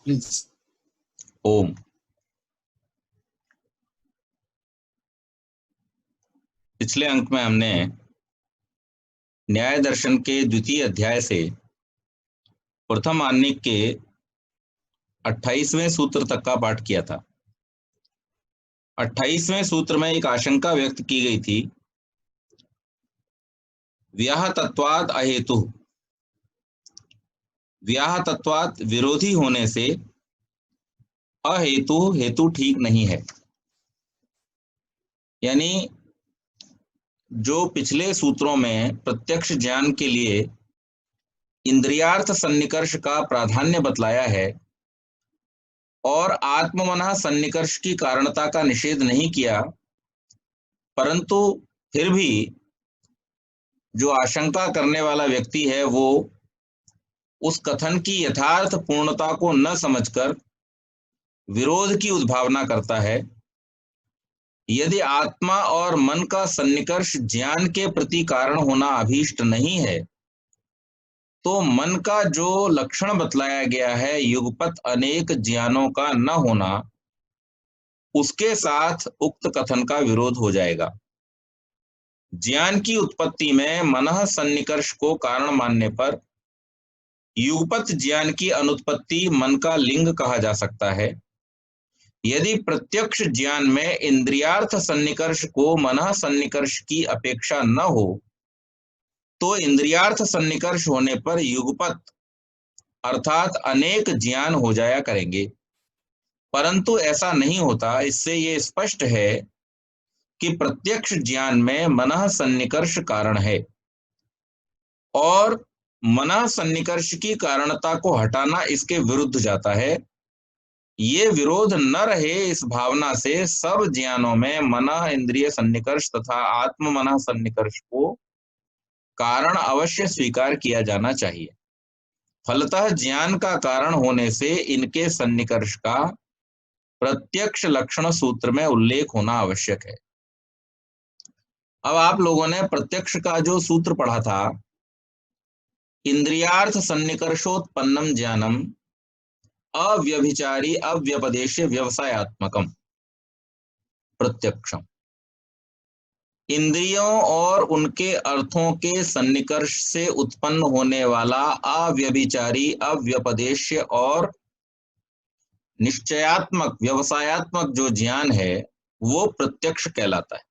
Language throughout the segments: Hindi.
प्लीज। ओम। पिछले अंक में हमने न्याय दर्शन के द्वितीय अध्याय से प्रथम आह्निक के 28वें सूत्र तक का पाठ किया था। 28वें सूत्र में एक आशंका व्यक्त की गई थी, व्याह तत्वाद अहेतु। व्याह तत्वाद विरोधी होने से अहेतु हेतु ठीक नहीं है। यानी जो पिछले सूत्रों में प्रत्यक्ष ज्ञान के लिए इंद्रियार्थ सन्निकर्ष का प्राधान्य बतलाया है और आत्ममनः सन्निकर्ष की कारणता का निषेध नहीं किया, परंतु फिर भी जो आशंका करने वाला व्यक्ति है वो उस कथन की यथार्थ पूर्णता को न समझकर विरोध की उद्भावना करता है। यदि आत्मा और मन का सन्निकर्ष ज्ञान के प्रति कारण होना अभीष्ट नहीं है, तो मन का जो लक्षण बतलाया गया है युगपत अनेक ज्ञानों का न होना, उसके साथ उक्त कथन का विरोध हो जाएगा। ज्ञान की उत्पत्ति में मनः सन्निकर्ष को कारण मानने पर युगपत ज्ञान की अनुत्पत्ति मन का लिंग कहा जा सकता है। यदि प्रत्यक्ष ज्ञान में इंद्रियार्थ सन्निकर्ष को मनः सन्निकर्ष की अपेक्षा न हो, तो इंद्रियार्थ सन्निकर्ष होने पर युगपत अर्थात अनेक ज्ञान हो जाया करेंगे, परंतु ऐसा नहीं होता। इससे ये स्पष्ट है कि प्रत्यक्ष ज्ञान में मनः सन्निकर्ष कारण है और मनः सन्निकर्ष की कारणता को हटाना इसके विरुद्ध जाता है। ये विरोध न रहे, इस भावना से सब ज्ञानों में मनः इंद्रिय सन्निकर्ष तथा आत्म मनः सन्निकर्ष को कारण अवश्य स्वीकार किया जाना चाहिए। फलतः ज्ञान का कारण होने से इनके सन्निकर्ष का प्रत्यक्ष लक्षण सूत्र में उल्लेख होना आवश्यक है। अब आप लोगों ने प्रत्यक्ष का जो सूत्र पढ़ा था, इंद्रियार्थ सन्निकर्षोत्पन्नम ज्ञानम अव्यभिचारी अव्यपदेश्य व्यवसायत्मकम प्रत्यक्षम। इंद्रियों और उनके अर्थों के सन्निकर्ष से उत्पन्न होने वाला अव्यभिचारी अव्यपदेश्य और निश्चयात्मक व्यवसायत्मक जो ज्ञान है वो प्रत्यक्ष कहलाता है।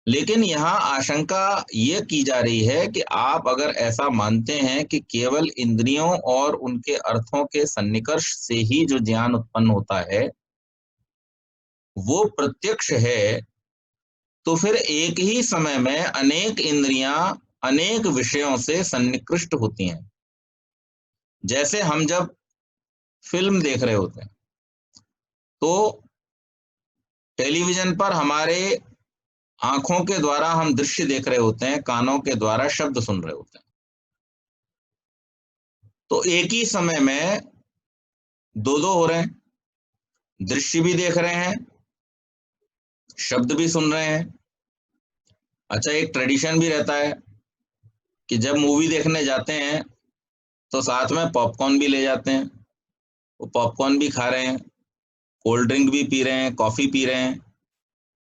लेकिन यहाँ आशंका ये की जा रही है कि आप अगर ऐसा मानते हैं कि केवल इंद्रियों और उनके अर्थों के सन्निकर्ष से ही जो ज्ञान उत्पन्न होता है वो प्रत्यक्ष है, तो फिर एक ही समय में अनेक इंद्रियां अनेक विषयों से सन्निकृष्ट होती हैं। जैसे हम जब फिल्म देख रहे होते हैं तो टेलीविजन पर हमारे आंखों के द्वारा हम दृश्य देख रहे होते हैं, कानों के द्वारा शब्द सुन रहे होते हैं। तो एक ही समय में दो दो हो रहे हैं, दृश्य भी देख रहे हैं, शब्द भी सुन रहे हैं। अच्छा, एक ट्रेडिशन भी रहता है कि जब मूवी देखने जाते हैं तो साथ में पॉपकॉर्न भी ले जाते हैं। वो पॉपकॉर्न भी खा रहे हैं, कोल्ड ड्रिंक भी पी रहे हैं, कॉफी पी रहे हैं,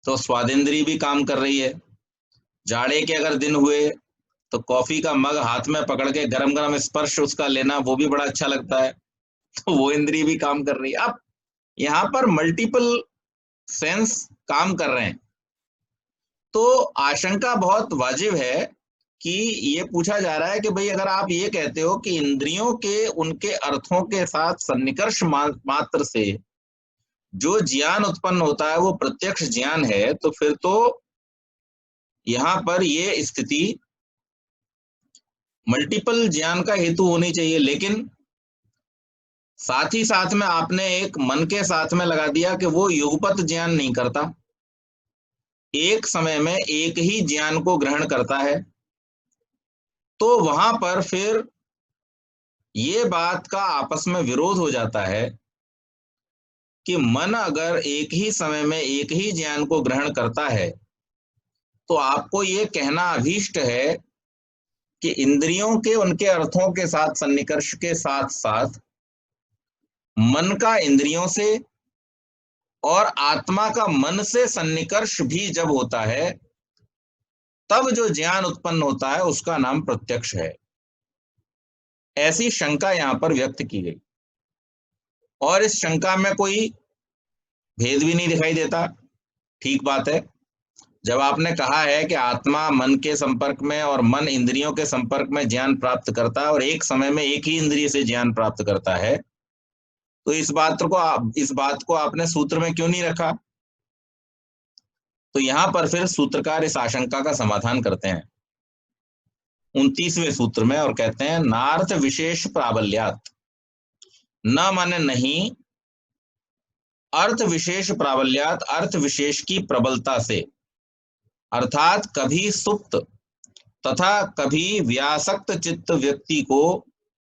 तो स्वादेंद्री भी काम कर रही है। जाड़े के अगर दिन हुए तो कॉफी का मग हाथ में पकड़ के गरम गरम स्पर्श उसका लेना वो भी बड़ा अच्छा लगता है, तो वो इंद्री भी काम कर रही है। अब यहाँ पर मल्टीपल सेंस काम कर रहे हैं, तो आशंका बहुत वाजिब है कि ये पूछा जा रहा है कि भाई अगर आप ये कहते हो कि इंद्रियों के उनके अर्थों के साथ सन्निकर्ष मात्र से जो ज्ञान उत्पन्न होता है वो प्रत्यक्ष ज्ञान है, तो फिर तो यहाँ पर ये स्थिति मल्टीपल ज्ञान का हेतु होनी चाहिए। लेकिन साथ ही साथ में आपने एक मन के साथ में लगा दिया कि वो युगपत ज्ञान नहीं करता, एक समय में एक ही ज्ञान को ग्रहण करता है। तो वहां पर फिर ये बात का आपस में विरोध हो जाता है कि मन अगर एक ही समय में एक ही ज्ञान को ग्रहण करता है तो आपको ये कहना अभीष्ट है कि इंद्रियों के उनके अर्थों के साथ सन्निकर्ष के साथ साथ मन का इंद्रियों से और आत्मा का मन से सन्निकर्ष भी जब होता है, तब जो ज्ञान उत्पन्न होता है उसका नाम प्रत्यक्ष है। ऐसी शंका यहां पर व्यक्त की गई, और इस शंका में कोई भेद भी नहीं दिखाई देता। ठीक बात है। जब आपने कहा है कि आत्मा मन के संपर्क में और मन इंद्रियों के संपर्क में ज्ञान प्राप्त करता है, और एक समय में एक ही इंद्रिय से ज्ञान प्राप्त करता है, तो इस बात को आपने सूत्र में क्यों नहीं रखा? तो यहां पर फिर सूत्रकार इस आशंका का समाधान करते हैं 29वें सूत्र में, और कहते हैं नार्थ विशेष प्राबल्यात, न माने नहीं, अर्थ विशेष प्राबल्यात, अर्थ विशेष की प्रबलता से, अर्थात कभी सुप्त तथा कभी व्यासक्त चित्त व्यक्ति को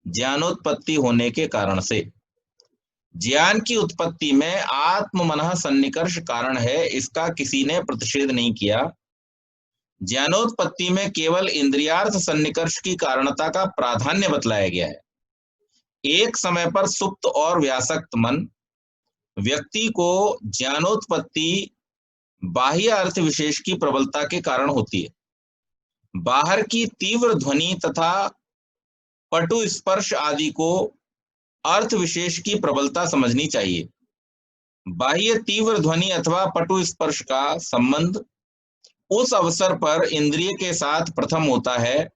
ज्ञानोत्पत्ति होने के कारण से। ज्ञान की उत्पत्ति में आत्म मनः सन्निकर्ष कारण है, इसका किसी ने प्रतिषेध नहीं किया। ज्ञानोत्पत्ति में केवल इंद्रियार्थ सन्निकर्ष की कारणता का प्राधान्य बतलाया गया है। एक समय पर सुप्त और व्यासक्त मन व्यक्ति को ज्ञानोत्पत्ति बाह्य अर्थ विशेष की प्रबलता के कारण होती है। बाहर की तीव्र ध्वनि तथा पटु स्पर्श आदि को अर्थ विशेष की प्रबलता समझनी चाहिए। बाह्य तीव्र ध्वनि अथवा पटु स्पर्श का संबंध उस अवसर पर इंद्रिय के साथ प्रथम होता है,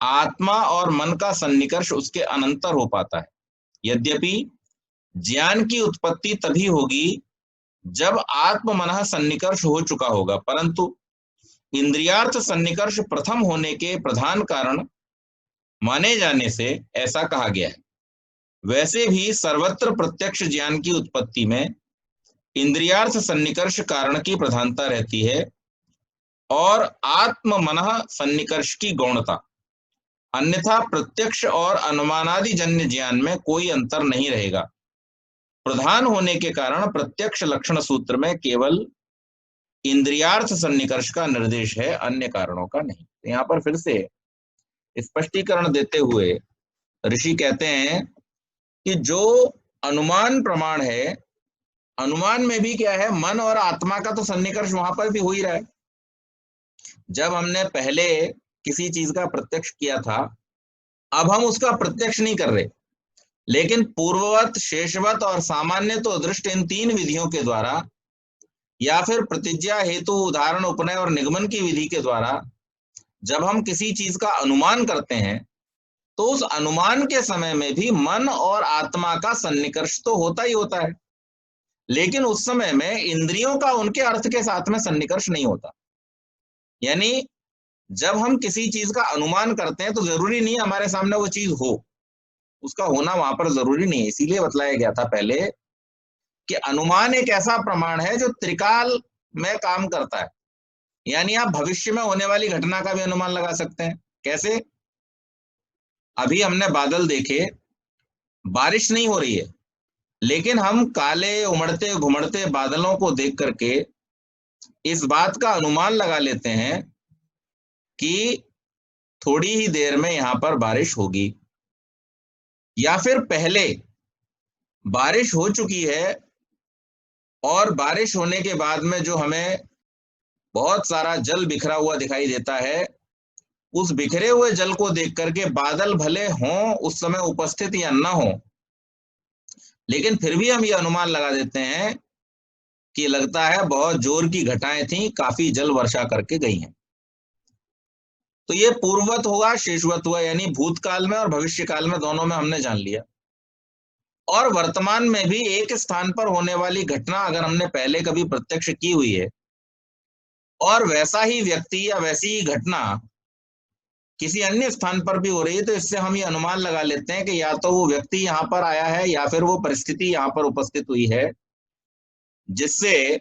आत्मा और मन का सन्निकर्ष उसके अनंतर हो पाता है। यद्यपि ज्ञान की उत्पत्ति तभी होगी जब आत्म मनः सन्निकर्ष हो चुका होगा, परंतु इंद्रियार्थ सन्निकर्ष प्रथम होने के प्रधान कारण माने जाने से ऐसा कहा गया है। वैसे भी सर्वत्र प्रत्यक्ष ज्ञान की उत्पत्ति में इंद्रियार्थ सन्निकर्ष कारण की प्रधानता रहती है और आत्म मनः सन्निकर्ष की गौणता। अन्यथा प्रत्यक्ष और अनुमानादि जन्य ज्ञान में कोई अंतर नहीं रहेगा। प्रधान होने के कारण प्रत्यक्ष लक्षण सूत्र में केवल इंद्रियार्थ सन्निकर्ष का निर्देश है, अन्य कारणों का नहीं। तो यहाँ पर फिर से स्पष्टीकरण देते हुए ऋषि कहते हैं कि जो अनुमान प्रमाण है, अनुमान में भी क्या है, मन और आत्मा का तो सन्निकर्ष वहां पर भी हो ही रहा है। जब हमने पहले किसी चीज का प्रत्यक्ष किया था, अब हम उसका प्रत्यक्ष नहीं कर रहे, लेकिन पूर्ववत, शेषवत और सामान्य तो दृष्ट इन तीन विधियों के द्वारा, या फिर प्रतिज्ञा, हेतु, उदाहरण, उपनय और निगमन की विधि के द्वारा जब हम किसी चीज का अनुमान करते हैं, तो उस अनुमान के समय में भी मन और आत्मा का सन्निकर्ष तो होता ही होता है, लेकिन उस समय में इंद्रियों का उनके अर्थ के साथ में सन्निकर्ष नहीं होता। यानी जब हम किसी चीज का अनुमान करते हैं तो जरूरी नहीं हमारे सामने वो चीज हो, उसका होना वहां पर जरूरी नहीं है। इसीलिए बतलाया गया था पहले कि अनुमान एक ऐसा प्रमाण है जो त्रिकाल में काम करता है। यानी आप भविष्य में होने वाली घटना का भी अनुमान लगा सकते हैं। कैसे? अभी हमने बादल देखे, बारिश नहीं हो रही है, लेकिन हम काले उमड़ते घुमड़ते बादलों को देख करके इस बात का अनुमान लगा लेते हैं कि थोड़ी ही देर में यहां पर बारिश होगी, या फिर पहले बारिश हो चुकी है और बारिश होने के बाद में जो हमें बहुत सारा जल बिखरा हुआ दिखाई देता है, उस बिखरे हुए जल को देख करके बादल भले हों उस समय उपस्थित या न हो, लेकिन फिर भी हम ये अनुमान लगा देते हैं कि लगता है बहुत जोर की घटाएं थी, काफी जल वर्षा करके गई हैं। तो ये पूर्ववत हुआ, शेषवत हुआ, यानी भूतकाल में और भविष्य काल में दोनों में हमने जान लिया। और वर्तमान में भी एक स्थान पर होने वाली घटना अगर हमने पहले कभी प्रत्यक्ष की हुई है और वैसा ही व्यक्ति या वैसी ही घटना किसी अन्य स्थान पर भी हो रही है, तो इससे हम ये अनुमान लगा लेते हैं कि या तो वो व्यक्ति यहाँ पर आया है या फिर वो परिस्थिति यहाँ पर उपस्थित हुई है, जिससे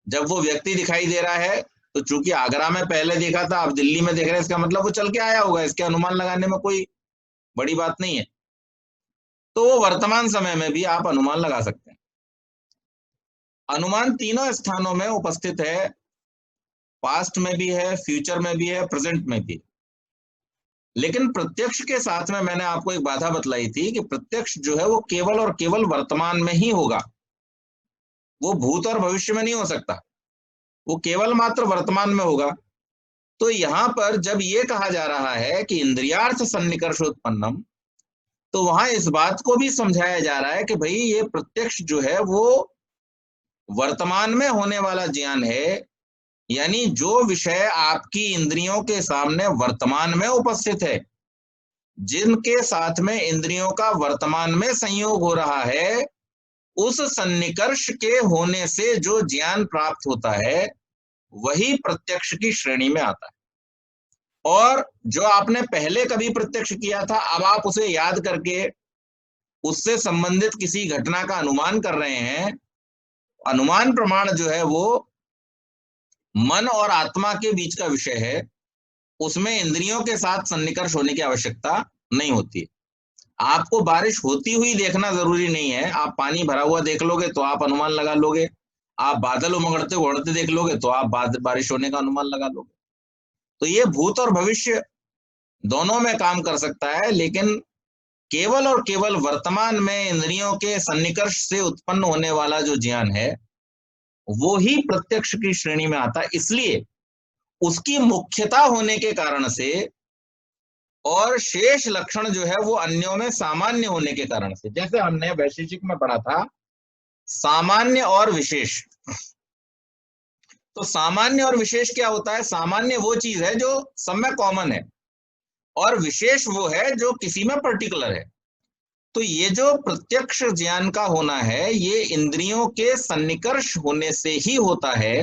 जब वो व्यक्ति दिखाई दे रहा है तो चूंकि आगरा में पहले देखा था, अब दिल्ली में देख रहे हैं, इसका मतलब वो चल के आया होगा। इसके अनुमान लगाने में कोई बड़ी बात नहीं है। तो वो वर्तमान समय में भी आप अनुमान लगा सकते हैं। अनुमान तीनों स्थानों में उपस्थित है, पास्ट में भी है, फ्यूचर में भी है, प्रेजेंट में भी। लेकिन प्रत्यक्ष के साथ में मैंने आपको एक बाधा बतलाई थी कि प्रत्यक्ष जो है वो केवल और केवल वर्तमान में ही होगा, वो भूत और भविष्य में नहीं हो सकता, वो केवल मात्र वर्तमान में होगा। तो यहां पर जब ये कहा जा रहा है कि इंद्रियार्थ सन्निकर्षोत्पन्नम, तो वहां इस बात को भी समझाया जा रहा है कि भाई ये प्रत्यक्ष जो है वो वर्तमान में होने वाला ज्ञान है, यानी जो विषय आपकी इंद्रियों के सामने वर्तमान में उपस्थित है, जिनके साथ में इंद्रियों का वर्तमान में संयोग हो रहा है, उस सन्निकर्ष के होने से जो ज्ञान प्राप्त होता है वही प्रत्यक्ष की श्रेणी में आता है। और जो आपने पहले कभी प्रत्यक्ष किया था, अब आप उसे याद करके उससे संबंधित किसी घटना का अनुमान कर रहे हैं, अनुमान प्रमाण जो है वो मन और आत्मा के बीच का विषय है, उसमें इंद्रियों के साथ सन्निकर्ष होने की आवश्यकता नहीं होती। आपको बारिश होती हुई देखना जरूरी नहीं है, आप पानी भरा हुआ देख लोगे तो आप अनुमान लगा लोगे, आप बादल उमड़ते उड़ते देख लोगे तो आप बारिश होने का अनुमान लगा लोगे। तो ये भूत और भविष्य दोनों में काम कर सकता है, लेकिन केवल और केवल वर्तमान में इंद्रियों के सन्निकर्ष से उत्पन्न होने वाला जो ज्ञान है वो ही प्रत्यक्ष की श्रेणी में आता है। इसलिए उसकी मुख्यता होने के कारण से और शेष लक्षण जो है वो अन्यों में सामान्य होने के कारण से, जैसे हमने वैशेषिक में पढ़ा था सामान्य और विशेष। तो सामान्य और विशेष क्या होता है? सामान्य वो चीज है जो सब में कॉमन है, और विशेष वो है जो किसी में पर्टिकुलर है। तो ये जो प्रत्यक्ष ज्ञान का होना है ये इंद्रियों के सन्निकर्ष होने से ही होता है,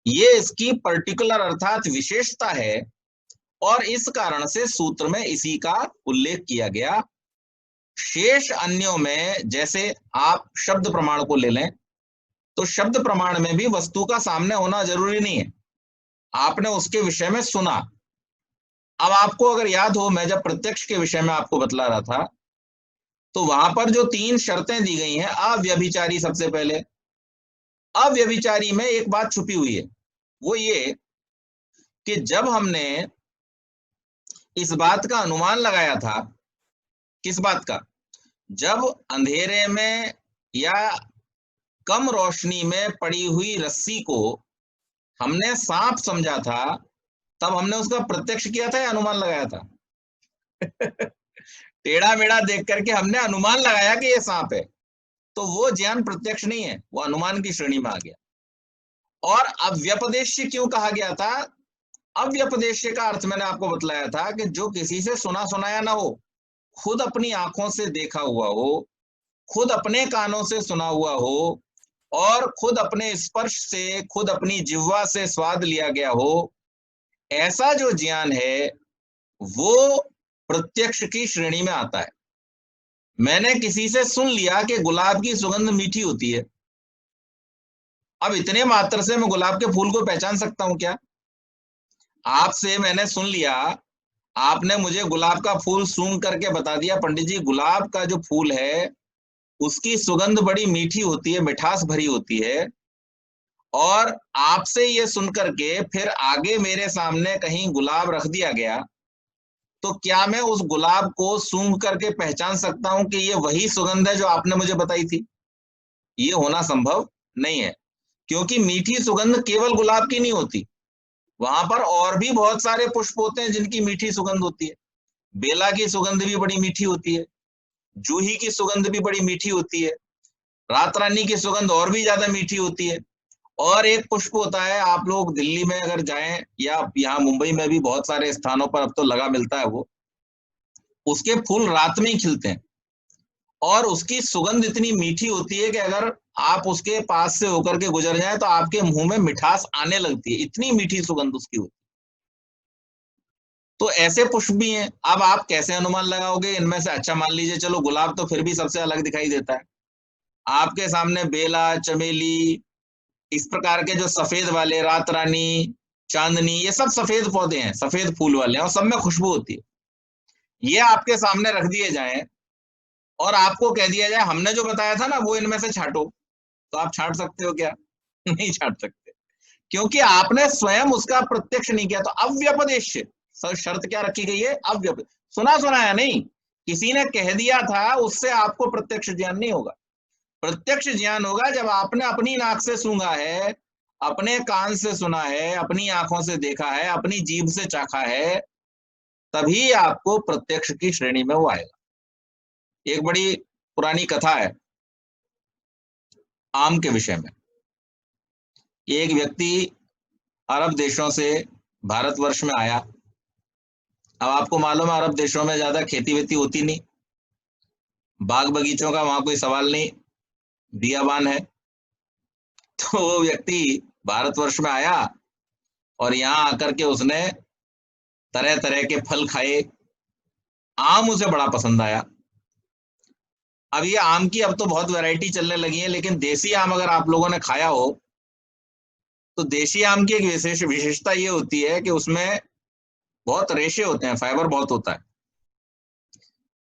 ये इसकी पर्टिकुलर अर्थात विशेषता है, और इस कारण से सूत्र में इसी का उल्लेख किया गया। शेष अन्यों में जैसे आप शब्द प्रमाण को ले लें, तो शब्द प्रमाण में भी वस्तु का सामने होना जरूरी नहीं है, आपने उसके विषय में सुना। अब आपको अगर याद हो, मैं जब प्रत्यक्ष के विषय में आपको बतला रहा था तो वहां पर जो 3 शर्तें दी गई हैं, अव्यभिचारी सबसे पहले। अव्यभिचारी में एक बात छुपी हुई है, वो ये कि जब हमने इस बात का अनुमान लगाया था, किस बात का? जब अंधेरे में या कम रोशनी में पड़ी हुई रस्सी को हमने सांप समझा था, तब हमने उसका प्रत्यक्ष किया था या अनुमान लगाया था? टेढ़ा मेढ़ा देख करके हमने अनुमान लगाया कि ये सांप है, तो वो ज्ञान प्रत्यक्ष नहीं है, वो अनुमान की श्रेणी में आ गया। और अव्यपदेश्य क्यों कहा गया था? अव्यपदेश्य का अर्थ मैंने आपको बतलाया था कि जो किसी से सुना सुनाया ना हो, खुद अपनी आंखों से देखा हुआ हो, खुद अपने कानों से सुना हुआ हो, और खुद अपने स्पर्श से, खुद अपनी जिह्वा से स्वाद लिया गया हो, ऐसा जो ज्ञान है वो प्रत्यक्ष की श्रेणी में आता है। मैंने किसी से सुन लिया कि गुलाब की सुगंध मीठी होती है, अब इतने मात्र से मैं गुलाब के फूल को पहचान सकता हूं क्या? आपसे मैंने सुन लिया, आपने मुझे गुलाब का फूल सूंघ करके बता दिया, पंडित जी गुलाब का जो फूल है उसकी सुगंध बड़ी मीठी होती है, मिठास भरी होती है, और आपसे ये सुन करके फिर आगे मेरे सामने कहीं गुलाब रख दिया गया, तो क्या मैं उस गुलाब को सूंघ करके पहचान सकता हूं कि ये वही सुगंध है जो आपने मुझे बताई थी? ये होना संभव नहीं है, क्योंकि मीठी सुगंध केवल गुलाब की नहीं होती, वहां पर और भी बहुत सारे पुष्प होते हैं जिनकी मीठी सुगंध होती है। बेला की सुगंध भी बड़ी मीठी होती है, जूही की सुगंध भी बड़ी मीठी होती है, रात रानी की सुगंध और भी ज्यादा मीठी होती है। और एक पुष्प होता है, आप लोग दिल्ली में अगर जाएं या यहाँ मुंबई में भी बहुत सारे स्थानों पर अब तो लगा मिलता है, वो उसके फूल रात में ही खिलते हैं, और उसकी सुगंध इतनी मीठी होती है कि अगर आप उसके पास से होकर के गुजर जाएं तो आपके मुंह में मिठास आने लगती है, इतनी मीठी सुगंध उसकी होती है। तो ऐसे पुष्प भी हैं। अब आप कैसे अनुमान लगाओगे इनमें से? अच्छा मान लीजिए, चलो गुलाब तो फिर भी सबसे अलग दिखाई देता है, आपके सामने बेला, चमेली, इस प्रकार के जो सफेद वाले, रात रानी, चांदनी, ये सब सफेद पौधे हैं, सफेद फूल वाले हैं, और सब में खुशबू होती है। ये आपके सामने रख दिए जाएं और आपको कह दिया जाए हमने जो बताया था ना वो इनमें से छांटो, तो आप छांट सकते हो क्या? नहीं छांट सकते, क्योंकि आपने स्वयं उसका प्रत्यक्ष नहीं किया। तो अव्यपदेश्य, शर्त क्या रखी गई है? अव्यप सुना सुनाया नहीं, किसी ने कह दिया था उससे आपको प्रत्यक्ष ज्ञान नहीं होगा। प्रत्यक्ष ज्ञान होगा जब आपने अपनी नाक से सूंघा है, अपने कान से सुना है, अपनी आंखों से देखा है, अपनी जीभ से चाखा है, तभी आपको प्रत्यक्ष की श्रेणी में वो आएगा। एक बड़ी पुरानी कथा है आम के विषय में। एक व्यक्ति अरब देशों से भारतवर्ष में आया। अब आपको मालूम है अरब देशों में ज्यादा खेती वेती होती नहीं, बाग बगीचों का वहां कोई सवाल नहीं, बियाबान है। तो वो व्यक्ति भारतवर्ष में आया और यहाँ आकर के उसने तरह तरह के फल खाए। आम उसे बड़ा पसंद आया। अब ये आम की अब तो बहुत वैरायटी चलने लगी है, लेकिन देसी आम अगर आप लोगों ने खाया हो तो देसी आम की एक विशेषता ये होती है कि उसमें बहुत रेशे होते हैं, फाइबर बहुत होता है।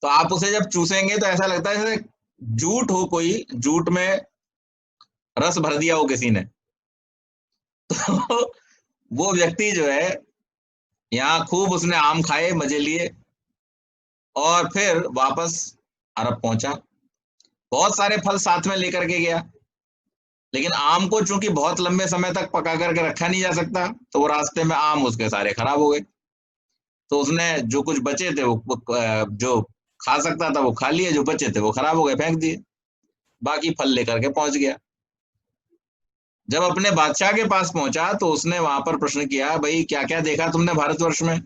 तो आप उसे जब चूसेंगे तो ऐसा लगता है जैसे जूट हो, कोई जूट में रस भर दिया हो किसी ने। तो वो व्यक्ति जो है यहाँ खूब उसने आम खाए, मजे लिए और फिर वापस अरब पहुंचा। बहुत सारे फल साथ में लेकर के गया, लेकिन आम को चूंकि बहुत लंबे समय तक पका करके रखा नहीं जा सकता, तो वो रास्ते में आम उसके सारे खराब हो गए। तो उसने जो कुछ बचे थे वो जो खा सकता था वो खा लिए, जो बचे थे वो खराब हो गए, फेंक दिए। बाकी फल लेकर के पहुंच गया। जब अपने बादशाह के पास पहुंचा तो उसने वहां पर प्रश्न किया, भाई क्या क्या देखा तुमने भारतवर्ष में,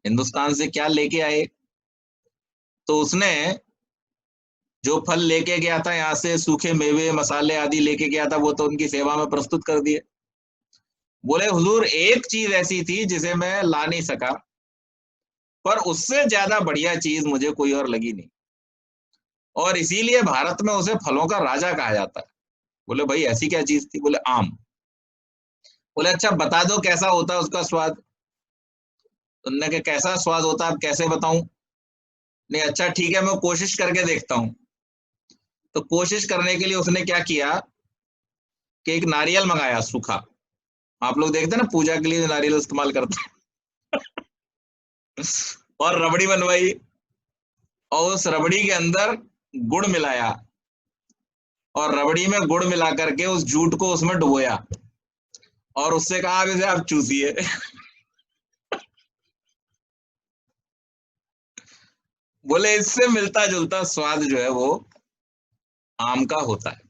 हिंदुस्तान से क्या लेके आए? तो उसने जो फल लेके गया था यहाँ से, सूखे मेवे मसाले आदि लेके गया था, वो तो उनकी सेवा में प्रस्तुत कर दिए। बोले हुजूर एक चीज ऐसी थी जिसे मैं ला नहीं सका, पर उससे ज्यादा बढ़िया चीज मुझे कोई और लगी नहीं, और इसीलिए भारत में उसे फलों का राजा कहा जाता है। बोले भाई ऐसी क्या चीज थी? बोले आम। बोले अच्छा बता दो कैसा होता है उसका स्वाद। उन्होंने कहा कैसा स्वाद होता है, अब कैसे बताऊं? नहीं अच्छा ठीक है मैं कोशिश करके देखता हूं। तो कोशिश करने के लिए उसने क्या किया कि एक नारियल मंगाया सूखा। आप लोग देखते हैं ना पूजा के लिए नारियल इस्तेमाल करते हैं। और रबड़ी बनवाई और उस रबड़ी के अंदर गुड़ मिलाया और रबड़ी में गुड़ मिला करके उस जूट को उसमें डुबोया और उससे कहा अब इसे आप चूसिए। बोले इससे मिलता जुलता स्वाद जो है वो आम का होता है।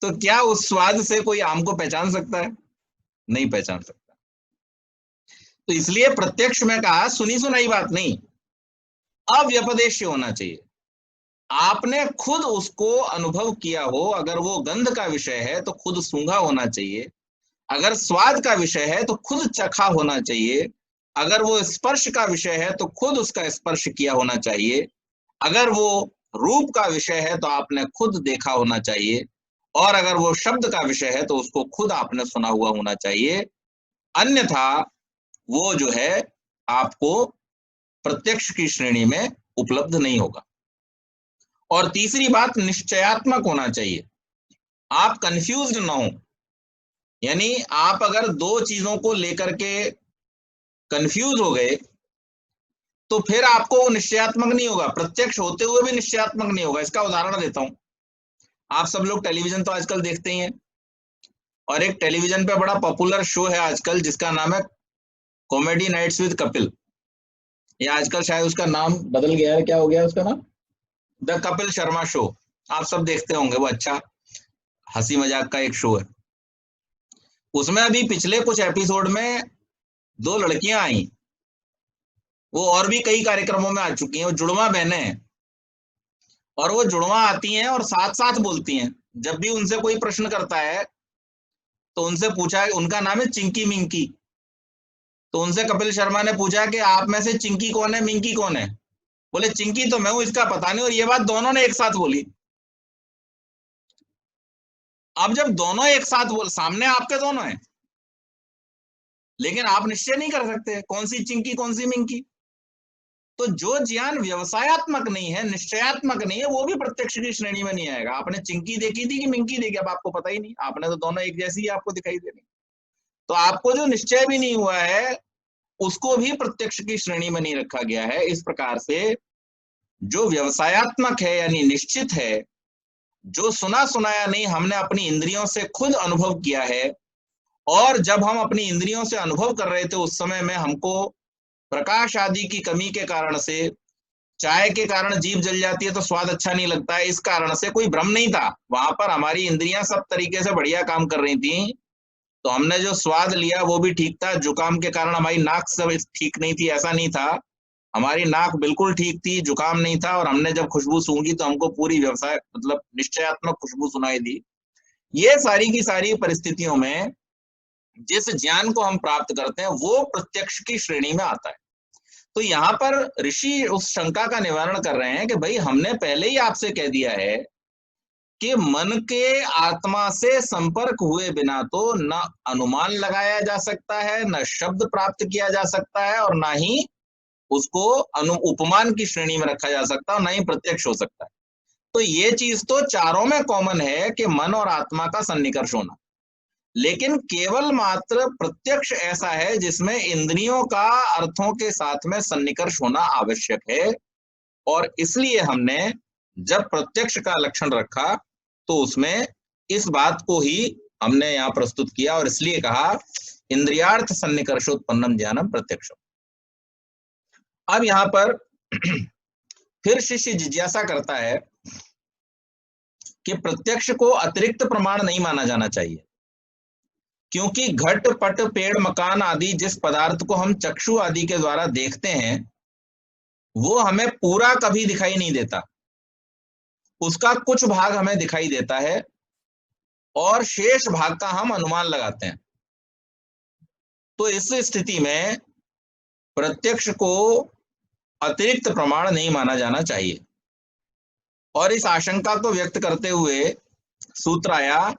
तो क्या उस स्वाद से कोई आम को पहचान सकता है? नहीं पहचान सकता। तो इसलिए प्रत्यक्ष में कहा सुनी सुनाई बात नहीं, अव्यपदेश होना चाहिए। आपने खुद उसको अनुभव किया हो, अगर वो गंध का विषय है तो खुद सूंघा होना चाहिए, अगर स्वाद का विषय है तो खुद चखा होना चाहिए, अगर वो स्पर्श का विषय है तो खुद उसका स्पर्श किया होना चाहिए, अगर वो रूप का विषय है तो आपने खुद देखा होना चाहिए, और अगर वो शब्द का विषय है तो उसको खुद आपने सुना हुआ होना चाहिए। अन्यथा वो जो है आपको प्रत्यक्ष की श्रेणी में उपलब्ध नहीं होगा। और तीसरी बात, निश्चयात्मक होना चाहिए, आप कंफ्यूज्ड ना हो। यानी आप अगर दो चीजों को लेकर के कंफ्यूज हो गए तो फिर आपको वो निश्चयात्मक नहीं होगा, प्रत्यक्ष होते हुए भी निश्चयात्मक नहीं होगा। इसका उदाहरण देता हूं। आप सब लोग टेलीविजन तो आजकल देखते ही हैं, और एक टेलीविजन पे बड़ा पॉपुलर शो है आजकल जिसका नाम है कॉमेडी नाइट्स विद कपिल। ये आजकल शायद उसका नाम बदल गया है, क्या हो गया उसका नाम? The Kapil Sharma show. आप सब देखते होंगे, वो अच्छा हंसी मजाक का एक शो है। उसमें अभी पिछले कुछ एपिसोड में दो लड़कियां आई, वो और भी कई कार्यक्रमों में आ चुकी हैं, वो जुड़वा बहनें हैं। और वो जुड़वा आती हैं और साथ साथ बोलती हैं। जब भी उनसे कोई प्रश्न करता है तो उनसे पूछा, उनका नाम है चिंकी मिंकी। तो उनसे कपिल शर्मा ने पूछा कि आप में से चिंकी कौन है, मिंकी कौन है? बोले चिंकी तो मैं हूं, इसका पता नहीं। और ये बात दोनों ने एक साथ बोली। अब जब दोनों एक साथ बोल, सामने आपके दोनों हैं, लेकिन आप निश्चय नहीं कर सकते कौन सी चिंकी कौन सी मिंकी। तो जो ज्ञान व्यवसायत्मक नहीं है, निश्चयात्मक नहीं है, वो भी प्रत्यक्ष की श्रेणी में नहीं आएगा। आपने चिंकी देखी थी कि मिंकी देखी, अब आपको पता ही नहीं, आपने तो दोनों एक जैसी ही आपको दिखाई दे रही। तो आपको जो निश्चय भी नहीं हुआ है उसको भी प्रत्यक्ष की श्रेणी में नहीं रखा गया है। इस प्रकार से जो व्यवसायत्मक है यानी निश्चित है, जो सुना सुनाया नहीं, हमने अपनी इंद्रियों से खुद अनुभव किया है, और जब हम अपनी इंद्रियों से अनुभव कर रहे थे उस समय में हमको प्रकाश आदि की कमी के कारण से, चाय के कारण जीभ जल जाती है तो स्वाद अच्छा नहीं लगता है, इस कारण से कोई भ्रम नहीं था। वहां पर हमारी इंद्रियां सब तरीके से बढ़िया काम कर रही थी, तो हमने जो स्वाद लिया वो भी ठीक था। जुकाम के कारण हमारी नाक सब ठीक नहीं थी, ऐसा नहीं था, हमारी नाक बिल्कुल ठीक थी, जुकाम नहीं था, और हमने जब खुशबू सूंघी तो हमको पूरी व्यवसाय मतलब निश्चयात्मक खुशबू सुनाई दी। ये सारी की सारी परिस्थितियों में जिस ज्ञान को हम प्राप्त करते हैं वो प्रत्यक्ष की श्रेणी में आता है। तो यहाँ पर ऋषि उस शंका का निवारण कर रहे हैं कि भाई हमने पहले ही आपसे कह दिया है कि मन के आत्मा से संपर्क हुए बिना तो न अनुमान लगाया जा सकता है, न शब्द प्राप्त किया जा सकता है, और ना ही उसको उपमान की श्रेणी में रखा जा सकता है, और ना ही प्रत्यक्ष हो सकता है। तो ये चीज तो चारों में कॉमन है कि मन और आत्मा का सन्निकर्ष होना, लेकिन केवल मात्र प्रत्यक्ष ऐसा है जिसमें इंद्रियों का अर्थों के साथ में सन्निकर्ष होना आवश्यक है। और इसलिए हमने जब प्रत्यक्ष का लक्षण रखा तो उसमें इस बात को ही हमने यहाँ प्रस्तुत किया, और इसलिए कहा इंद्रियार्थ सन्निकर्षोत्पन्नम ज्ञानम प्रत्यक्ष। अब यहाँ पर फिर शिष्य जिज्ञासा करता है कि प्रत्यक्ष को अतिरिक्त प्रमाण नहीं माना जाना चाहिए, क्योंकि घट पट पेड़ मकान आदि जिस पदार्थ को हम चक्षु आदि के द्वारा देखते हैं वो हमें पूरा कभी दिखाई नहीं देता, उसका कुछ भाग हमें दिखाई देता है और शेष भाग का हम अनुमान लगाते हैं। तो इस स्थिति में प्रत्यक्ष को अतिरिक्त प्रमाण नहीं माना जाना चाहिए। और इस आशंका को व्यक्त करते हुए सूत्र आया,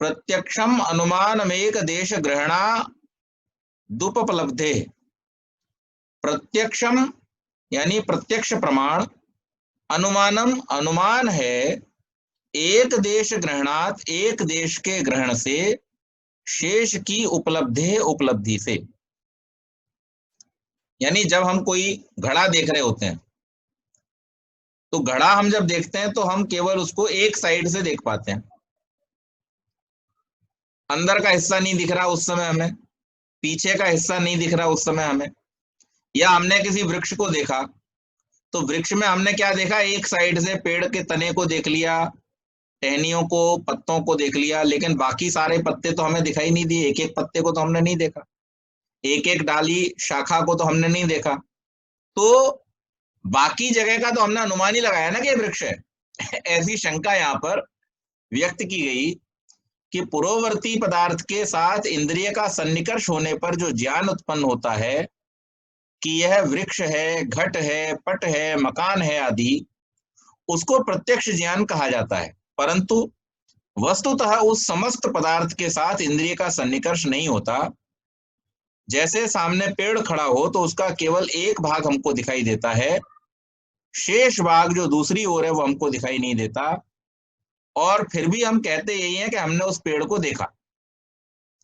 प्रत्यक्षम अनुमानमेक देश ग्रहणा दुपलब्धे। प्रत्यक्षम यानी प्रत्यक्ष प्रमाण, अनुमानम अनुमान है, एक देश ग्रहणात एक देश के ग्रहण से, शेष की उपलब्धि उपलब्धि से। यानी जब हम कोई घड़ा देख रहे होते हैं तो घड़ा हम जब देखते हैं तो हम केवल उसको एक साइड से देख पाते हैं, अंदर का हिस्सा नहीं दिख रहा उस समय हमें, पीछे का हिस्सा नहीं दिख रहा उस समय हमें। या हमने किसी वृक्ष को देखा तो वृक्ष में हमने क्या देखा, एक साइड से पेड़ के तने को देख लिया, टहनियों को, पत्तों को देख लिया, लेकिन बाकी सारे पत्ते तो हमें दिखाई नहीं दिए, एक एक पत्ते को तो हमने नहीं देखा, एक एक डाली शाखा को तो हमने नहीं देखा। तो बाकी जगह का तो हमने अनुमान ही लगाया ना कि वृक्ष है। ऐसी शंका यहाँ पर व्यक्त की गई कि पूर्ववर्ती पदार्थ के साथ इंद्रिय का सन्निकर्ष होने पर जो ज्ञान उत्पन्न होता है कि यह वृक्ष है, घट है, पट है, मकान है आदि, उसको प्रत्यक्ष ज्ञान कहा जाता है। परंतु वस्तुतः उस समस्त पदार्थ के साथ इंद्रिय का सन्निकर्ष नहीं होता। जैसे सामने पेड़ खड़ा हो तो उसका केवल एक भाग हमको दिखाई देता है, शेष भाग जो दूसरी ओर है वो हमको दिखाई नहीं देता, और फिर भी हम कहते यही हैं कि हमने उस पेड़ को देखा।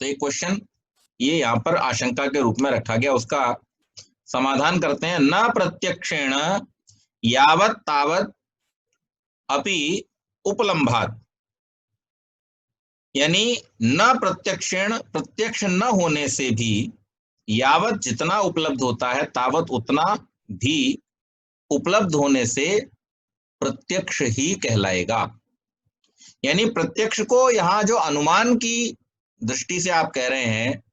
तो एक क्वेश्चन ये यहाँ पर आशंका के रूप में रखा गया, उसका समाधान करते हैं। न प्रत्यक्षेण यावत तावत अपि उपलम्भात, यानी न प्रत्यक्षेण प्रत्यक्ष न होने से भी यावत जितना उपलब्ध होता है तावत उतना भी उपलब्ध होने से प्रत्यक्ष ही कहलाएगा। यानी प्रत्यक्ष को यहाँ जो अनुमान की दृष्टि से आप कह रहे हैं,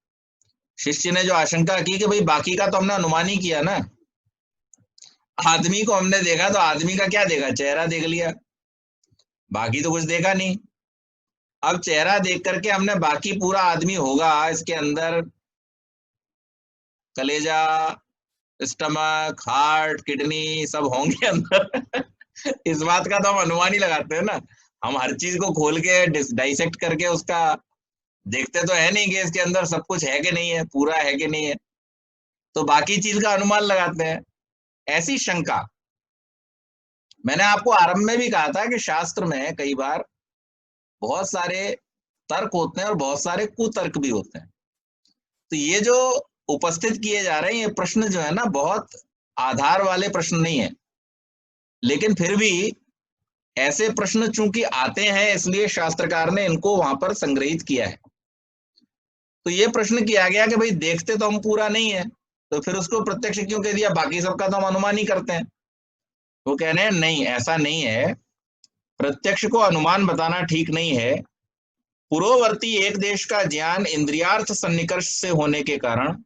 शिष्य ने जो आशंका की कि भाई बाकी का तो हमने अनुमान ही किया ना, आदमी को हमने देखा तो आदमी का क्या देखा, चेहरा देख लिया, बाकी तो कुछ देखा नहीं। अब चेहरा देख करके हमने बाकी पूरा आदमी होगा, इसके अंदर कलेजा, स्टमक, हार्ट, किडनी सब होंगे अंदर। इस बात का तो हम अनुमान ही लगाते हैं ना, हम हर चीज को खोल के डाइसेक्ट करके उसका देखते तो है नहीं कि इसके अंदर सब कुछ है कि नहीं है, पूरा है कि नहीं है, तो बाकी चीज का अनुमान लगाते हैं। ऐसी शंका मैंने आपको आरंभ में भी कहा था कि शास्त्र में कई बार बहुत सारे तर्क होते हैं और बहुत सारे कुतर्क भी होते हैं। तो ये जो उपस्थित किए जा रहे हैं। ये प्रश्न जो है ना बहुत आधार वाले प्रश्न नहीं है, लेकिन फिर भी ऐसे प्रश्न चूंकि आते हैं इसलिए शास्त्रकार ने इनको वहां पर संग्रहित किया है। तो ये प्रश्न किया गया कि भाई देखते तो हम पूरा नहीं है, तो फिर उसको प्रत्यक्ष क्यों कह दिया, बाकी सबका तो हम अनुमान ही करते हैं। वो कह रहे हैं नहीं, ऐसा नहीं है, प्रत्यक्ष को अनुमान बताना ठीक नहीं है। पूर्ववर्ती एक देश का ज्ञान इंद्रियार्थ सन्निकर्ष से होने के कारण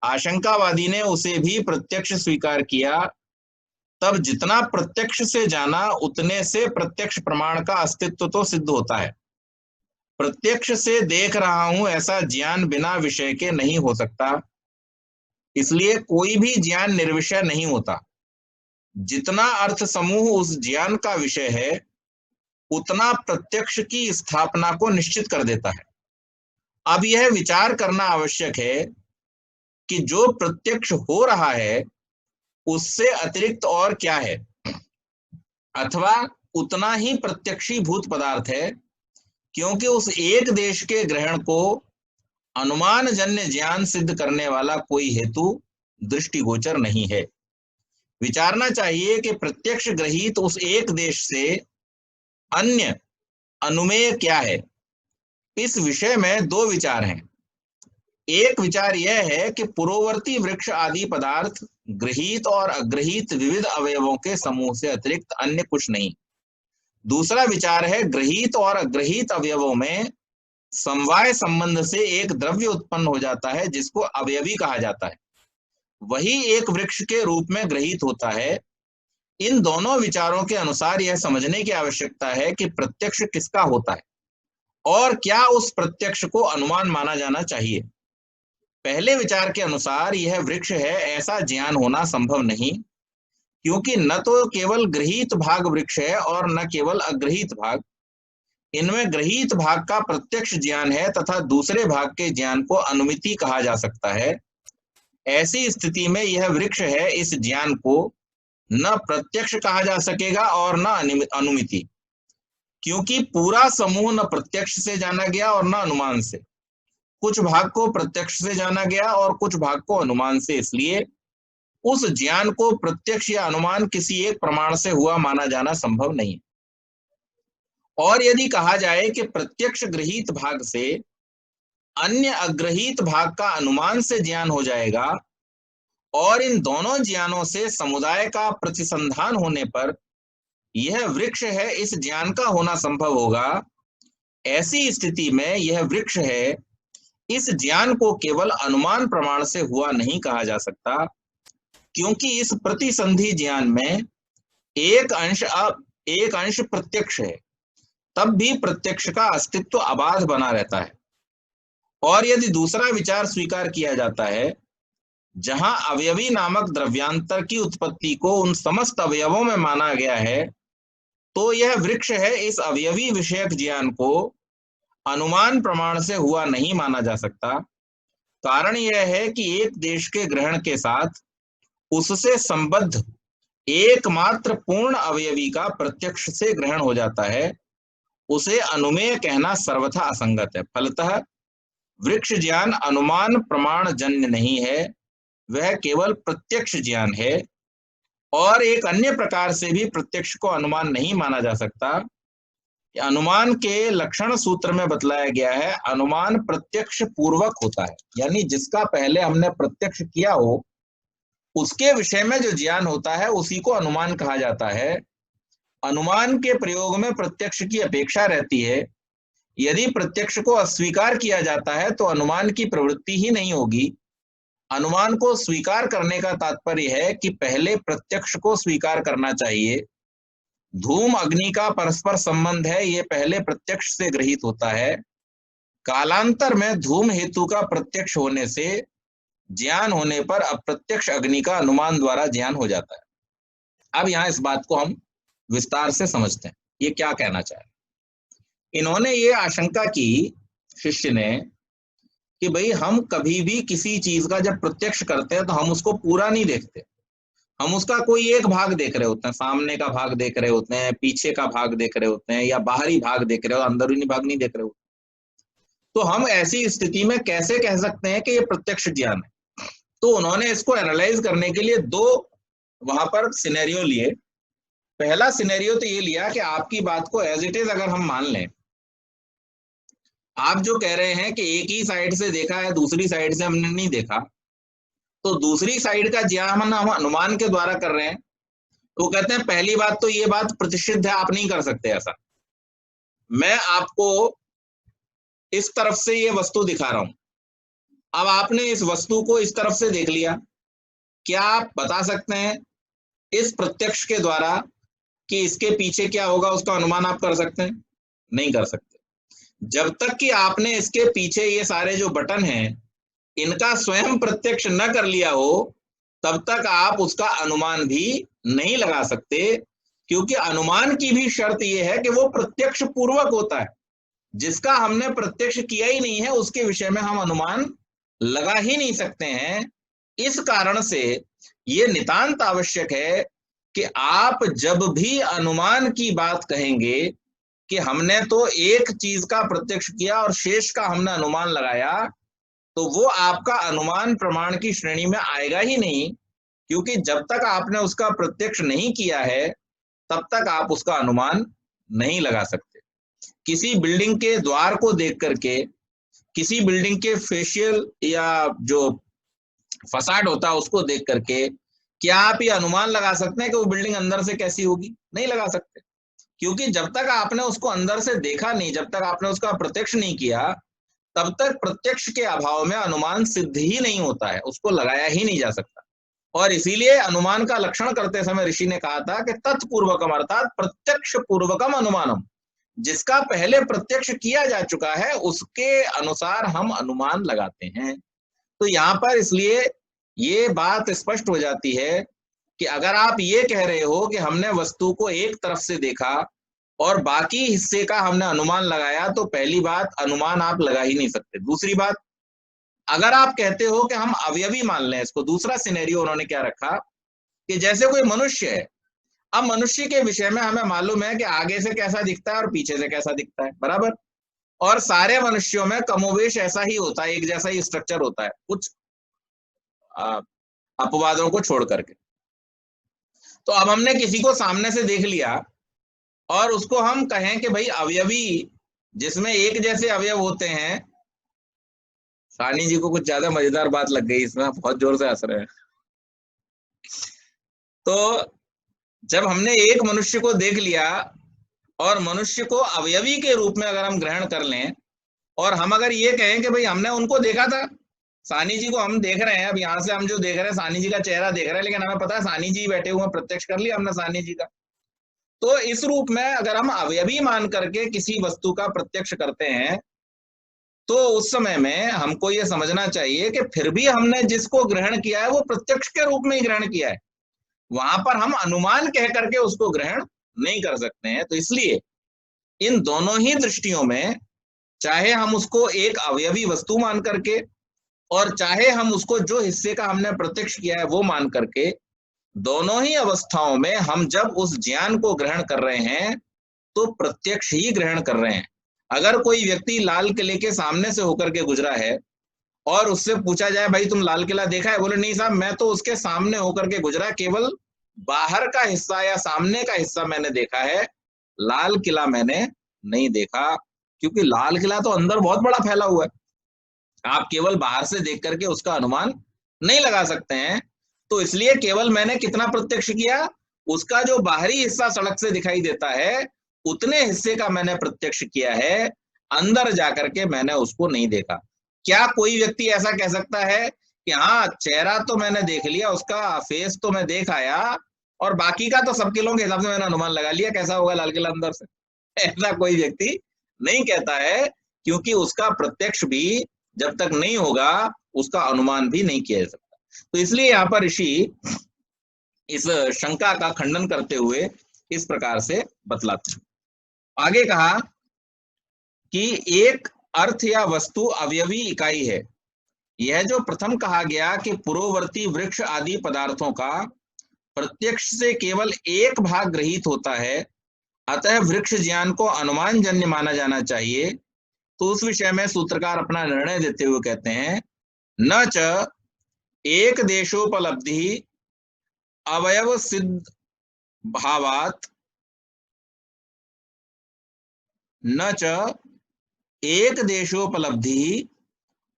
आशंकावादी ने उसे भी प्रत्यक्ष स्वीकार किया। तब जितना प्रत्यक्ष से जाना उतने से प्रत्यक्ष प्रमाण का अस्तित्व तो सिद्ध होता है। प्रत्यक्ष से देख रहा हूं ऐसा ज्ञान बिना विषय के नहीं हो सकता, इसलिए कोई भी ज्ञान निर्विषय नहीं होता। जितना अर्थ समूह उस ज्ञान का विषय है उतना प्रत्यक्ष की स्थापना को निश्चित कर देता है। अब यह विचार करना आवश्यक है कि जो प्रत्यक्ष हो रहा है उससे अतिरिक्त और क्या है, अथवा उतना ही प्रत्यक्षीभूत पदार्थ है, क्योंकि उस एक देश के ग्रहण को अनुमान जन्य ज्ञान सिद्ध करने वाला कोई हेतु दृष्टिगोचर नहीं है। विचारना चाहिए कि प्रत्यक्ष ग्रहित उस एक देश से अन्य अनुमेय क्या है। इस विषय में दो विचार हैं। एक विचार यह है कि पूर्ववर्ती वृक्ष आदि पदार्थ गृहीत और अग्रहीत विविध अवयवों के समूह से अतिरिक्त अन्य कुछ नहीं। दूसरा विचार है गृहीत और अग्रहीत अवयवों में समवाय संबंध से एक द्रव्य उत्पन्न हो जाता है जिसको अवयवी कहा जाता है, वही एक वृक्ष के रूप में गृहीत होता है। इन दोनों विचारों के अनुसार यह समझने की आवश्यकता है कि प्रत्यक्ष किसका होता है और क्या उस प्रत्यक्ष को अनुमान माना जाना चाहिए। पहले विचार के अनुसार यह वृक्ष है ऐसा ज्ञान होना संभव नहीं, क्योंकि न तो केवल गृहीत भाग वृक्ष है और न केवल अग्रहीत भाग। इनमें गृहीत भाग का प्रत्यक्ष ज्ञान है तथा दूसरे भाग के ज्ञान को अनुमिति कहा जा सकता है। ऐसी स्थिति में यह वृक्ष है इस ज्ञान को न प्रत्यक्ष कहा जा सकेगा और न अनुमिति, क्योंकि पूरा समूह न प्रत्यक्ष से जाना गया और न अनुमान से। कुछ भाग को प्रत्यक्ष से जाना गया और कुछ भाग को अनुमान से, इसलिए उस ज्ञान को प्रत्यक्ष या अनुमान किसी एक प्रमाण से हुआ माना जाना संभव नहीं। और यदि कहा जाए कि प्रत्यक्ष गृहीत भाग से अन्य अग्रहीत भाग का अनुमान से ज्ञान हो जाएगा और इन दोनों ज्ञानों से समुदाय का प्रतिसंधान होने पर यह वृक्ष है इस ज्ञान का होना संभव होगा, ऐसी स्थिति में यह वृक्ष है इस ज्ञान को केवल अनुमान प्रमाण से हुआ नहीं कहा जा सकता, क्योंकि इस प्रतिसंधि ज्ञान में एक अंश प्रत्यक्ष है, तब भी प्रत्यक्ष का अस्तित्व अबाध बना रहता है। और यदि दूसरा विचार स्वीकार किया जाता है जहां अवयवी नामक द्रव्यांतर की उत्पत्ति को उन समस्त अवयवों में माना गया है, तो यह वृक्ष है इस अवयवी विषयक ज्ञान को अनुमान प्रमाण से हुआ नहीं माना जा सकता। कारण यह है कि एक देश के ग्रहण के साथ उससे संबद्ध एकमात्र पूर्ण अवयवी का प्रत्यक्ष से ग्रहण हो जाता है, उसे अनुमेय कहना सर्वथा असंगत है। फलतः वृक्ष ज्ञान अनुमान प्रमाण जन्य नहीं है, वह केवल प्रत्यक्ष ज्ञान है। और एक अन्य प्रकार से भी प्रत्यक्ष को अनुमान नहीं माना जा सकता। अनुमान के लक्षण सूत्र में बतलाया गया है, अनुमान प्रत्यक्ष पूर्वक होता है, यानी जिसका पहले हमने प्रत्यक्ष किया हो उसके विषय में जो ज्ञान होता है उसी को अनुमान कहा जाता है। अनुमान के प्रयोग में प्रत्यक्ष की अपेक्षा रहती है। यदि प्रत्यक्ष को अस्वीकार किया जाता है तो अनुमान की प्रवृत्ति ही नहीं होगी। अनुमान को स्वीकार करने का तात्पर्य है कि पहले प्रत्यक्ष को स्वीकार करना चाहिए। धूम अग्नि का परस्पर संबंध है, ये पहले प्रत्यक्ष से गृहीत होता है। कालांतर में धूम हेतु का प्रत्यक्ष होने से ज्ञान होने पर अप्रत्यक्ष अग्नि का अनुमान द्वारा ज्ञान हो जाता है। अब यहाँ इस बात को हम विस्तार से समझते हैं, ये क्या कहना चाह रहे। इन्होंने ये आशंका की शिष्य ने कि भाई हम कभी भी किसी चीज का जब प्रत्यक्ष करते हैं तो हम उसको पूरा नहीं देखते, हम उसका कोई एक भाग देख रहे होते हैं, सामने का भाग देख रहे होते हैं, पीछे का भाग देख रहे होते हैं, या बाहरी भाग देख रहे हो, अंदरूनी भाग नहीं देख रहे हो। तो हम ऐसी स्थिति में कैसे कह सकते हैं कि ये प्रत्यक्ष ज्ञान है? तो उन्होंने इसको एनालाइज करने के लिए दो वहां पर सिनेरियो लिए। पहला सिनेरियो तो ये लिया कि आपकी बात को एज इट इज अगर हम मान लें, आप जो कह रहे हैं कि एक ही साइड से देखा है, दूसरी साइड से हमने नहीं देखा, तो दूसरी साइड का ज्ञान हम अनुमान के द्वारा कर रहे हैं। तो कहते हैं पहली बात तो ये बात प्रतिषिद्ध है, आप नहीं कर सकते ऐसा। मैं आपको इस तरफ से ये वस्तु दिखा रहा हूं, अब आपने इस वस्तु को इस तरफ से देख लिया, क्या आप बता सकते हैं इस प्रत्यक्ष के द्वारा कि इसके पीछे क्या होगा? उसका अनुमान आप कर सकते हैं? नहीं कर सकते। जब तक कि आपने इसके पीछे ये सारे जो बटन हैं इनका स्वयं प्रत्यक्ष न कर लिया हो, तब तक आप उसका अनुमान भी नहीं लगा सकते, क्योंकि अनुमान की भी शर्त यह है कि वो प्रत्यक्ष पूर्वक होता है। जिसका हमने प्रत्यक्ष किया ही नहीं है उसके विषय में हम अनुमान लगा ही नहीं सकते हैं। इस कारण से ये नितांत आवश्यक है कि आप जब भी अनुमान की बात कहेंगे कि हमने तो एक चीज का प्रत्यक्ष किया और शेष का हमने अनुमान लगाया, तो वो आपका अनुमान प्रमाण की श्रेणी में आएगा ही नहीं, क्योंकि जब तक आपने उसका प्रत्यक्ष नहीं किया है तब तक आप उसका अनुमान नहीं लगा सकते। किसी बिल्डिंग के द्वार को देख करके, किसी बिल्डिंग के फेशियल या जो फसाड होता है उसको देख करके क्या आप ये अनुमान लगा सकते हैं कि वो बिल्डिंग अंदर से कैसी होगी? नहीं लगा सकते, क्योंकि जब तक आपने उसको अंदर से देखा नहीं, जब तक आपने उसका प्रत्यक्ष नहीं किया, तब तक प्रत्यक्ष के अभाव में अनुमान सिद्ध ही नहीं होता है, उसको लगाया ही नहीं जा सकता। और इसीलिए अनुमान का लक्षण करते समय ऋषि ने कहा था कि तत्पूर्वकम अर्थात प्रत्यक्ष पूर्वकम अनुमानम, जिसका पहले प्रत्यक्ष किया जा चुका है उसके अनुसार हम अनुमान लगाते हैं। तो यहाँ पर इसलिए ये बात स्पष्ट हो जाती है कि अगर आप ये कह रहे हो कि हमने वस्तु को एक तरफ से देखा और बाकी हिस्से का हमने अनुमान लगाया, तो पहली बात अनुमान आप लगा ही नहीं सकते। दूसरी बात, अगर आप कहते हो कि हम अवयवी मान लें इसको, दूसरा सिनेरियो उन्होंने क्या रखा कि जैसे कोई मनुष्य है, अब मनुष्य के विषय में हमें मालूम है कि आगे से कैसा दिखता है और पीछे से कैसा दिखता है, बराबर। और सारे मनुष्यों में कमोवेश ऐसा ही होता है, एक जैसा ही स्ट्रक्चर होता है, कुछ अपवादों को छोड़ करके। तो अब हमने किसी को सामने से देख लिया और उसको हम कहें कि भाई अवयवी, जिसमें एक जैसे अवयव होते हैं। सानी जी को कुछ ज्यादा मजेदार बात लग गई इसमें, बहुत जोर से हंस रहे हैं। तो जब हमने एक मनुष्य को देख लिया और मनुष्य को अवयवी के रूप में अगर हम ग्रहण कर लें, और हम अगर ये कहें कि भाई हमने उनको देखा था, सानी जी को हम देख रहे हैं, अब यहाँ से हम जो देख रहे हैं सानी जी का चेहरा देख रहे हैं, लेकिन हमें पता है सानी जी बैठे हुए, प्रत्यक्ष कर लिया हमने सानी जी का। तो इस रूप में अगर हम अवयवी मान करके किसी वस्तु का प्रत्यक्ष करते हैं, तो उस समय में हमको ये समझना चाहिए कि फिर भी हमने जिसको ग्रहण किया है वो प्रत्यक्ष के रूप में ही ग्रहण किया है, वहां पर हम अनुमान कह करके उसको ग्रहण नहीं कर सकते हैं। तो इसलिए इन दोनों ही दृष्टियों में, चाहे हम उसको एक अवयवी वस्तु मान करके और चाहे हम उसको जो हिस्से का हमने प्रत्यक्ष किया है वो मान करके, दोनों ही अवस्थाओं में हम जब उस ज्ञान को ग्रहण कर रहे हैं तो प्रत्यक्ष ही ग्रहण कर रहे हैं। अगर कोई व्यक्ति लाल किले के सामने से होकर के गुजरा है और उससे पूछा जाए भाई तुम लाल किला देखा है, बोले नहीं साहब मैं तो उसके सामने होकर के गुजरा, केवल बाहर का हिस्सा या सामने का हिस्सा मैंने देखा है, लाल किला मैंने नहीं देखा, क्योंकि लाल किला तो अंदर बहुत बड़ा फैला हुआ है, आप केवल बाहर से देख करके उसका अनुमान नहीं लगा सकते हैं। तो इसलिए केवल मैंने कितना प्रत्यक्ष किया, उसका जो बाहरी हिस्सा सड़क से दिखाई देता है उतने हिस्से का मैंने प्रत्यक्ष किया है, अंदर जाकर के मैंने उसको नहीं देखा। क्या कोई व्यक्ति ऐसा कह सकता है कि हाँ चेहरा तो मैंने देख लिया, उसका फेस तो मैं देख आया और बाकी का तो सब किलों के हिसाब से मैंने अनुमान लगा लिया कैसा होगा लाल किला अंदर से? ऐसा कोई व्यक्ति नहीं कहता है, क्योंकि उसका प्रत्यक्ष भी जब तक नहीं होगा उसका अनुमान भी नहीं किया जा सकता। तो इसलिए यहाँ पर ऋषि इस शंका का खंडन करते हुए इस प्रकार से बतलाते हैं। आगे कहा कि एक अर्थ या वस्तु अवयवी इकाई है। यह जो प्रथम कहा गया कि पुरोवर्ती वृक्ष आदि पदार्थों का प्रत्यक्ष से केवल एक भाग गृहीत होता है, अतः वृक्ष ज्ञान को अनुमान जन्य माना जाना चाहिए, तो उस विषय में सूत्रकार अपना निर्णय देते हुए कहते हैं, न च एक देशोपलब्धि अवयव सिद्ध भावात, न च एक देशोपलब्धि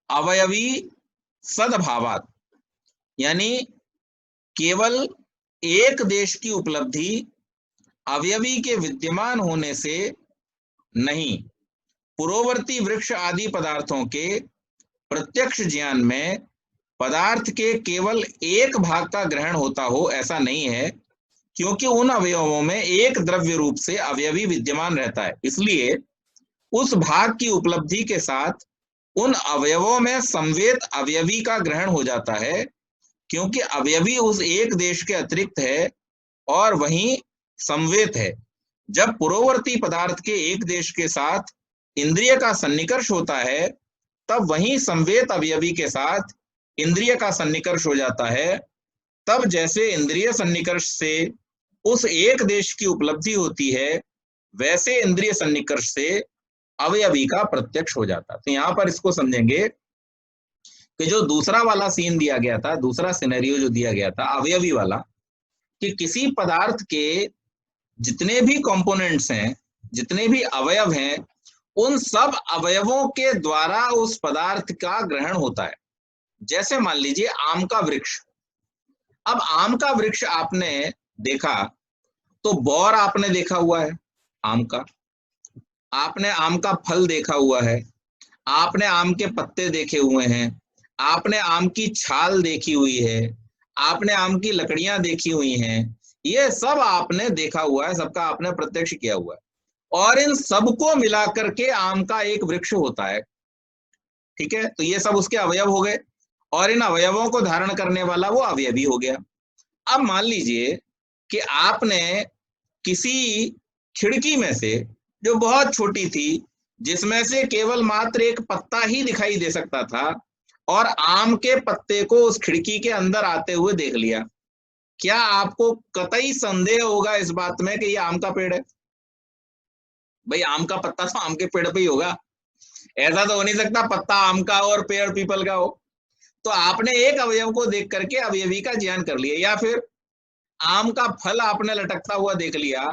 अवयवी सद्भावात, यानी केवल एक देश की उपलब्धि अवयवी के विद्यमान होने से नहीं, पूर्ववर्ती वृक्ष आदि पदार्थों के प्रत्यक्ष ज्ञान में पदार्थ के केवल एक भाग का ग्रहण होता हो ऐसा नहीं है, क्योंकि उन अवयवों में एक द्रव्य रूप से अवयवी विद्यमान रहता है। इसलिए उस भाग की उपलब्धि के साथ उन अवयवों में संवेत अवयवी का ग्रहण हो जाता है, क्योंकि अवयवी उस एक देश के अतिरिक्त है और वहीं संवेत है। जब पूर्ववर्ती पदार्थ के एक देश के साथ इंद्रिय का सन्निकर्ष होता है, तब वहीं संवेत अवयवी के साथ इंद्रिय का सन्निकर्ष हो जाता है। तब जैसे इंद्रिय सन्निकर्ष से उस एक देश की उपलब्धि होती है, वैसे इंद्रिय सन्निकर्ष से अवयवी का प्रत्यक्ष हो जाता। तो यहां पर इसको समझेंगे कि जो दूसरा वाला सीन दिया गया था, दूसरा सिनेरियो जो दिया गया था अवयवी वाला, कि किसी पदार्थ के जितने भी कंपोनेंट्स हैं, जितने भी अवयव हैं, उन सब अवयवों के द्वारा उस पदार्थ का ग्रहण होता है। जैसे मान लीजिए आम का वृक्ष। अब आम का वृक्ष आपने देखा तो बौर आपने देखा हुआ है आम का, आपने आम का फल देखा हुआ है, आपने आम के पत्ते देखे हुए हैं, आपने आम की छाल देखी हुई है, आपने आम की लकड़ियां देखी हुई हैं। ये सब आपने देखा हुआ है, सबका आपने प्रत्यक्ष किया हुआ है, और इन सबको मिलाकर के आम का एक वृक्ष होता है। ठीक है, तो ये सब उसके अवयव हो गए, और इन अवयवों को धारण करने वाला वो अवयवी हो गया। अब मान लीजिए कि आपने किसी खिड़की में से, जो बहुत छोटी थी, जिसमें से केवल मात्र एक पत्ता ही दिखाई दे सकता था, और आम के पत्ते को उस खिड़की के अंदर आते हुए देख लिया, क्या आपको कतई संदेह होगा इस बात में कि ये आम का पेड़ है? भाई आम का पत्ता तो आम के पेड़ पे ही होगा, ऐसा तो हो नहीं सकता पत्ता आम का और पेड़ पीपल का हो। तो आपने एक अवयव को देख करके अवयवी का ज्ञान कर लिया। या फिर आम का फल आपने लटकता हुआ देख लिया,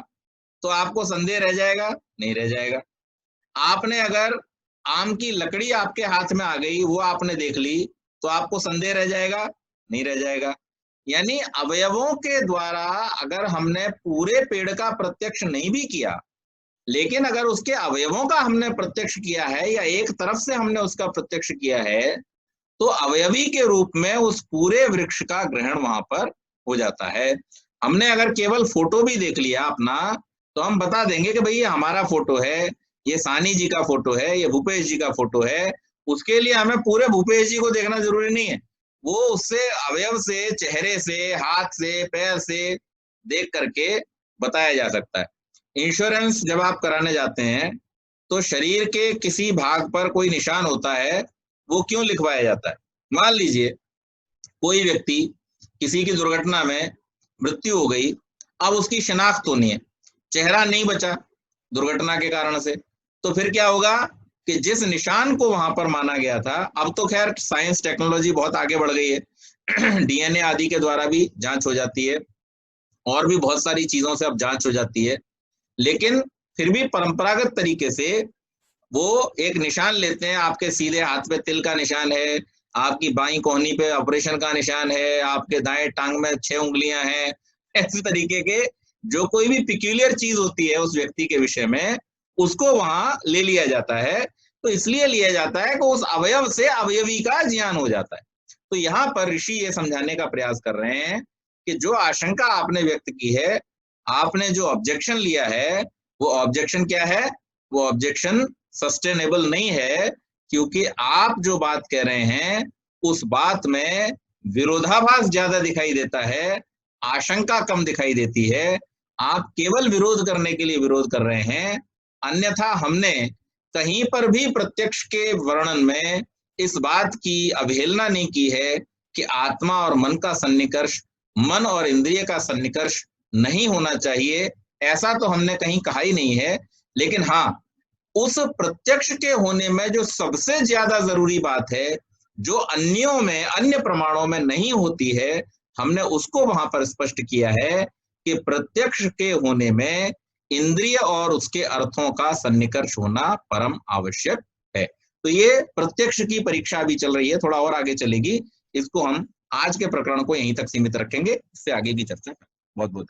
तो आपको संदेह रह जाएगा? नहीं रह जाएगा। आपने अगर आम की लकड़ी आपके हाथ में आ गई, वो आपने देख ली, तो आपको संदेह रह जाएगा? नहीं रह जाएगा। यानी अवयवों के द्वारा अगर हमने पूरे पेड़ का प्रत्यक्ष नहीं भी किया, लेकिन अगर उसके अवयवों का हमने प्रत्यक्ष किया है या एक तरफ से हमने उसका प्रत्यक्ष किया है, तो अवयवी के रूप में उस पूरे वृक्ष का ग्रहण वहां पर हो जाता है। हमने अगर केवल फोटो भी देख लिया अपना, तो हम बता देंगे कि भाई ये हमारा फोटो है, ये सानी जी का फोटो है, ये भूपेश जी का फोटो है। उसके लिए हमें पूरे भूपेश जी को देखना जरूरी नहीं है, वो उससे अवयव से, चेहरे से, हाथ से, पैर से देख करके बताया जा सकता है। इंश्योरेंस जब आप कराने जाते हैं, तो शरीर के किसी भाग पर कोई निशान होता है, वो क्यों लिखवाया जाता है? मान लीजिए कोई व्यक्ति, किसी की दुर्घटना में मृत्यु हो गई, अब उसकी शिनाख्त होनी है, चेहरा नहीं बचा दुर्घटना के कारण से, तो फिर क्या होगा कि जिस निशान को वहां पर माना गया था, अब तो खैर साइंस टेक्नोलॉजी बहुत आगे बढ़ गई है, डीएनए आदि के द्वारा भी जांच हो जाती है, और भी बहुत सारी चीजों से अब जांच हो जाती है, लेकिन फिर भी परंपरागत तरीके से वो एक निशान लेते हैं। आपके सीधे हाथ पे तिल का निशान है, आपकी बाईं कोहनी पे ऑपरेशन का निशान है, आपके दाएं टांग में 6 उंगलियां हैं, ऐसे तरीके के जो कोई भी पिक्यूलियर चीज होती है उस व्यक्ति के विषय में, उसको वहां ले लिया जाता है। तो इसलिए लिया जाता है कि उस अवयव से अवयवी का ज्ञान हो जाता है। तो यहाँ पर ऋषि ये समझाने का प्रयास कर रहे हैं कि जो आशंका आपने व्यक्त की है, आपने जो ऑब्जेक्शन लिया है, वो ऑब्जेक्शन क्या है? वो ऑब्जेक्शन सस्टेनेबल नहीं है, क्योंकि आप जो बात कह रहे हैं उस बात में विरोधाभास ज्यादा दिखाई देता है, आशंका कम दिखाई देती है। आप केवल विरोध करने के लिए विरोध कर रहे हैं, अन्यथा हमने कहीं पर भी प्रत्यक्ष के वर्णन में इस बात की अवहेलना नहीं की है कि आत्मा और मन का सन्निकर्ष, मन और इंद्रिय का सन्निकर्ष नहीं होना चाहिए, ऐसा तो हमने कहीं कहा ही नहीं है। लेकिन हाँ, उस प्रत्यक्ष के होने में जो सबसे ज्यादा जरूरी बात है, जो अन्यों में, अन्य प्रमाणों में नहीं होती है, हमने उसको वहां पर स्पष्ट किया है कि प्रत्यक्ष के होने में इंद्रिय और उसके अर्थों का सन्निकर्ष होना परम आवश्यक है। तो ये प्रत्यक्ष की परीक्षा अभी चल रही है, थोड़ा और आगे चलेगी। इसको हम आज के प्रकरण को यहीं तक सीमित रखेंगे, इससे आगे की चर्चा। बहुत बहुत